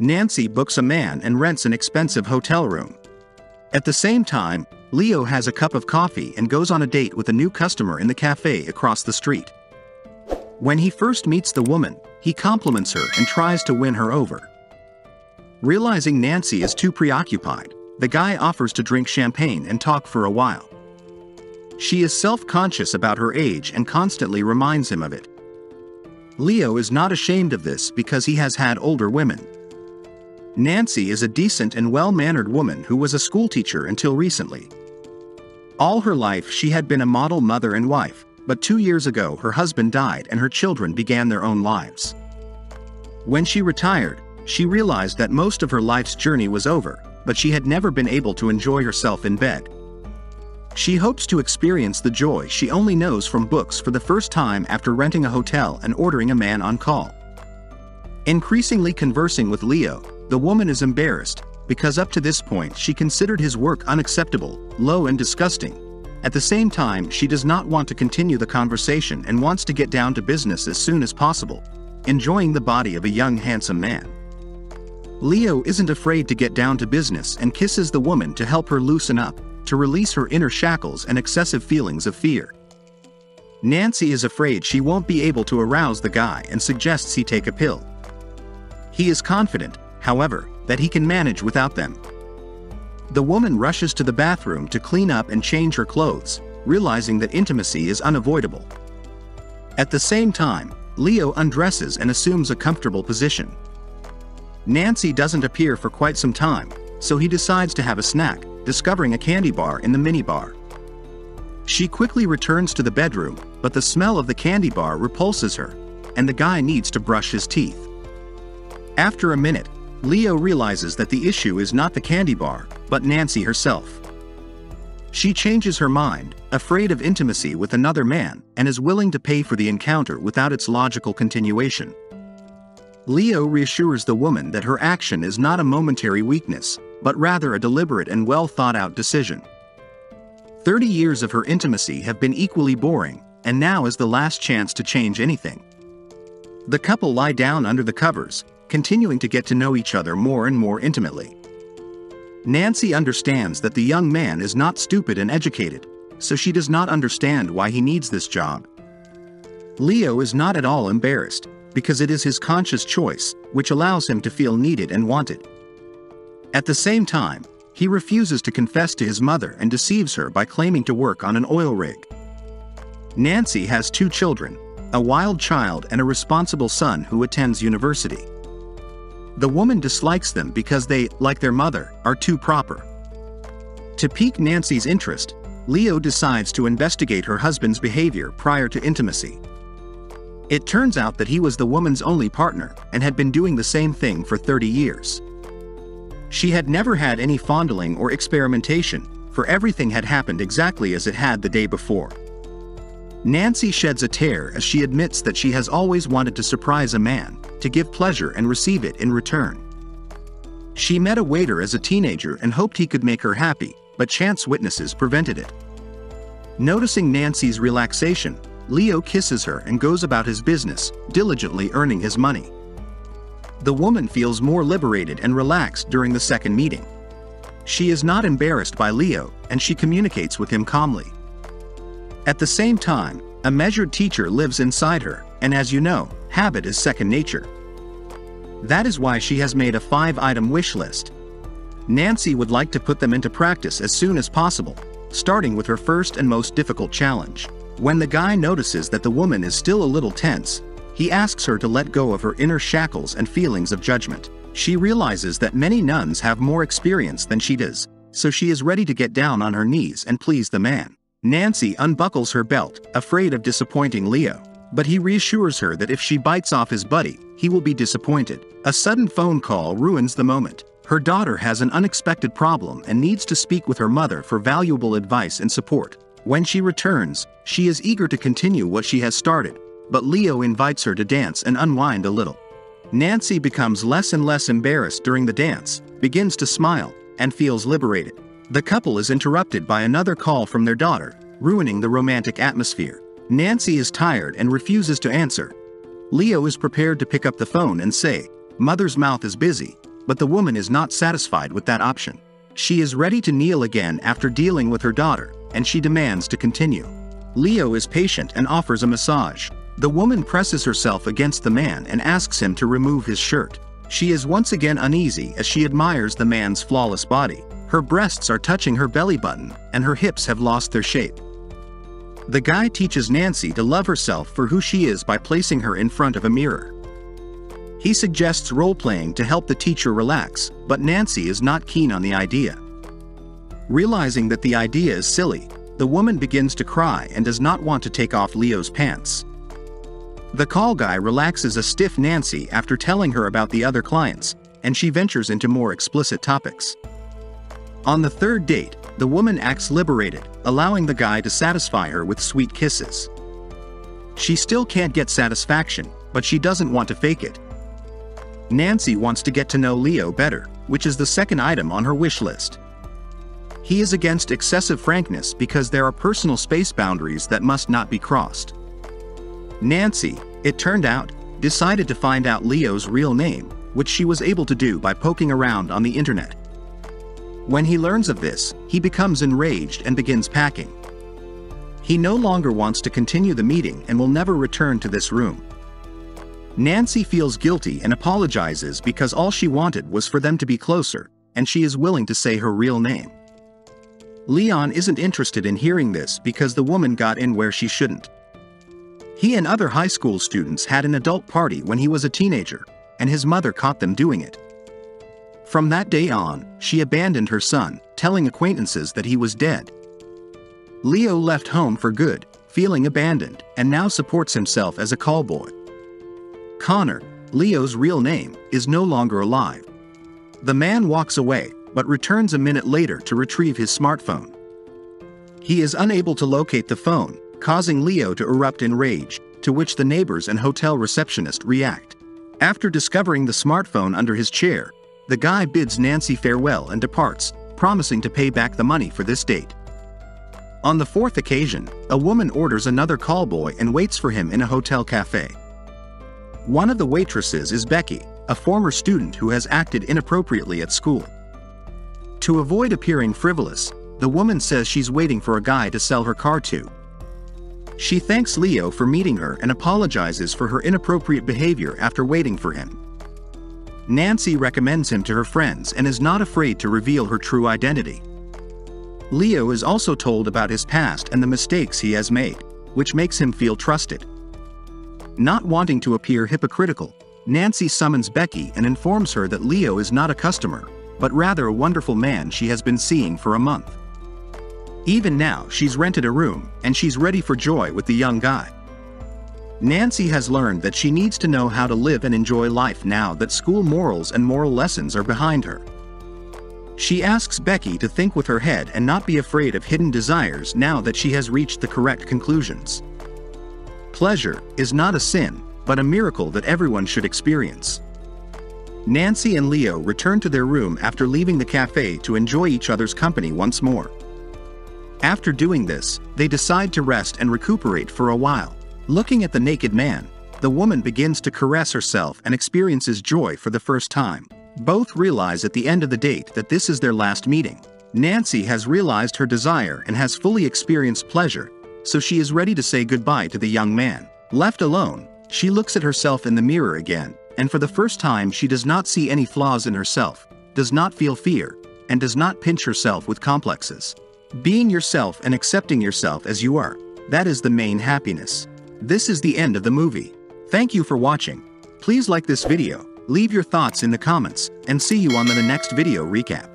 Nancy books a man and rents an expensive hotel room. At the same time, Leo has a cup of coffee and goes on a date with a new customer in the cafe across the street. When he first meets the woman, he compliments her and tries to win her over. Realizing Nancy is too preoccupied, the guy offers to drink champagne and talk for a while. She is self-conscious about her age and constantly reminds him of it. Leo is not ashamed of this because he has had older women. Nancy is a decent and well-mannered woman who was a schoolteacher until recently. All her life she had been a model mother and wife, but 2 years ago her husband died and her children began their own lives. When she retired, she realized that most of her life's journey was over, but she had never been able to enjoy herself in bed. She hopes to experience the joy she only knows from books for the first time after renting a hotel and ordering a man on call. Increasingly conversing with Leo, the woman is embarrassed, because up to this point she considered his work unacceptable, low and disgusting. At the same time, she does not want to continue the conversation and wants to get down to business as soon as possible, enjoying the body of a young handsome man. Leo isn't afraid to get down to business and kisses the woman to help her loosen up, to release her inner shackles and excessive feelings of fear. Nancy is afraid she won't be able to arouse the guy and suggests he take a pill. He is confident, however, that he can manage without them. The woman rushes to the bathroom to clean up and change her clothes, realizing that intimacy is unavoidable. At the same time, Leo undresses and assumes a comfortable position. Nancy doesn't appear for quite some time, so he decides to have a snack, discovering a candy bar in the minibar. She quickly returns to the bedroom, but the smell of the candy bar repulses her, and the guy needs to brush his teeth. After a minute, Leo realizes that the issue is not the candy bar, but Nancy herself. She changes her mind, afraid of intimacy with another man, and is willing to pay for the encounter without its logical continuation. Leo reassures the woman that her action is not a momentary weakness, but rather a deliberate and well-thought-out decision. 30 years of her intimacy have been equally boring, and now is the last chance to change anything. The couple lie down under the covers, continuing to get to know each other more and more intimately. Nancy understands that the young man is not stupid and educated, so she does not understand why he needs this job. Leo is not at all embarrassed, because it is his conscious choice, which allows him to feel needed and wanted. At the same time, he refuses to confess to his mother and deceives her by claiming to work on an oil rig. Nancy has 2 children, a wild child and a responsible son who attends university. The woman dislikes them because they, like their mother, are too proper. To pique Nancy's interest, Leo decides to investigate her husband's behavior prior to intimacy. It turns out that he was the woman's only partner and had been doing the same thing for 30 years. She had never had any fondling or experimentation, for everything had happened exactly as it had the day before. Nancy sheds a tear as she admits that she has always wanted to surprise a man, to give pleasure and receive it in return. She met a waiter as a teenager and hoped he could make her happy, but chance witnesses prevented it. Noticing Nancy's relaxation, Leo kisses her and goes about his business, diligently earning his money. The woman feels more liberated and relaxed during the second meeting. She is not embarrassed by Leo, and she communicates with him calmly. At the same time, a measured teacher lives inside her, and as you know, habit is second nature. That is why she has made a 5-item wish list. Nancy would like to put them into practice as soon as possible, starting with her first and most difficult challenge. When the guy notices that the woman is still a little tense, he asks her to let go of her inner shackles and feelings of judgment. She realizes that many nuns have more experience than she does, so she is ready to get down on her knees and please the man. Nancy unbuckles her belt, afraid of disappointing Leo, but he reassures her that if she bites off his buddy, he will be disappointed. A sudden phone call ruins the moment. Her daughter has an unexpected problem and needs to speak with her mother for valuable advice and support. When she returns, she is eager to continue what she has started, but Leo invites her to dance and unwind a little. Nancy becomes less and less embarrassed during the dance, begins to smile, and feels liberated. The couple is interrupted by another call from their daughter, ruining the romantic atmosphere. Nancy is tired and refuses to answer. Leo is prepared to pick up the phone and say, "Mother's mouth is busy," but the woman is not satisfied with that option. She is ready to kneel again after dealing with her daughter, and she demands to continue. Leo is patient and offers a massage. The woman presses herself against the man and asks him to remove his shirt. She is once again uneasy as she admires the man's flawless body. Her breasts are touching her belly button, and her hips have lost their shape. The guy teaches Nancy to love herself for who she is by placing her in front of a mirror. He suggests role-playing to help the teacher relax, but Nancy is not keen on the idea. Realizing that the idea is silly, the woman begins to cry and does not want to take off Leo's pants. The call guy relaxes a stiff Nancy after telling her about the other clients, and she ventures into more explicit topics. On the third date, the woman acts liberated, allowing the guy to satisfy her with sweet kisses. She still can't get satisfaction, but she doesn't want to fake it. Nancy wants to get to know Leo better, which is the second item on her wish list. He is against excessive frankness because there are personal space boundaries that must not be crossed. Nancy, it turned out, decided to find out Leo's real name, which she was able to do by poking around on the internet. When he learns of this, he becomes enraged and begins packing. He no longer wants to continue the meeting and will never return to this room. Nancy feels guilty and apologizes because all she wanted was for them to be closer, and she is willing to say her real name. Leon isn't interested in hearing this because the woman got in where she shouldn't. He and other high school students had an adult party when he was a teenager, and his mother caught them doing it. From that day on, she abandoned her son, telling acquaintances that he was dead. Leo left home for good, feeling abandoned, and now supports himself as a callboy. Connor, Leo's real name, is no longer alive. The man walks away, but returns a minute later to retrieve his smartphone. He is unable to locate the phone, causing Leo to erupt in rage, to which the neighbors and hotel receptionist react. After discovering the smartphone under his chair, the guy bids Nancy farewell and departs, promising to pay back the money for this date. On the fourth occasion, a woman orders another callboy and waits for him in a hotel cafe. One of the waitresses is Becky, a former student who has acted inappropriately at school. To avoid appearing frivolous, the woman says she's waiting for a guy to sell her car to. She thanks Leo for meeting her and apologizes for her inappropriate behavior after waiting for him. Nancy recommends him to her friends and is not afraid to reveal her true identity. Leo is also told about his past and the mistakes he has made, which makes him feel trusted. Not wanting to appear hypocritical, Nancy summons Becky and informs her that Leo is not a customer, but rather a wonderful man she has been seeing for a month. Even now, she's rented a room, and she's ready for joy with the young guy. Nancy has learned that she needs to know how to live and enjoy life now that school morals and moral lessons are behind her. She asks Becky to think with her head and not be afraid of hidden desires now that she has reached the correct conclusions. Pleasure is not a sin, but a miracle that everyone should experience. Nancy and Leo return to their room after leaving the cafe to enjoy each other's company once more. After doing this, they decide to rest and recuperate for a while. Looking at the naked man, the woman begins to caress herself and experiences joy for the first time. Both realize at the end of the date that this is their last meeting. Nancy has realized her desire and has fully experienced pleasure, so she is ready to say goodbye to the young man. Left alone, she looks at herself in the mirror again, and for the first time she does not see any flaws in herself, does not feel fear, and does not pinch herself with complexes. Being yourself and accepting yourself as you are, that is the main happiness. This is the end of the movie. Thank you for watching. Please like this video, leave your thoughts in the comments, and see you on the next video recap.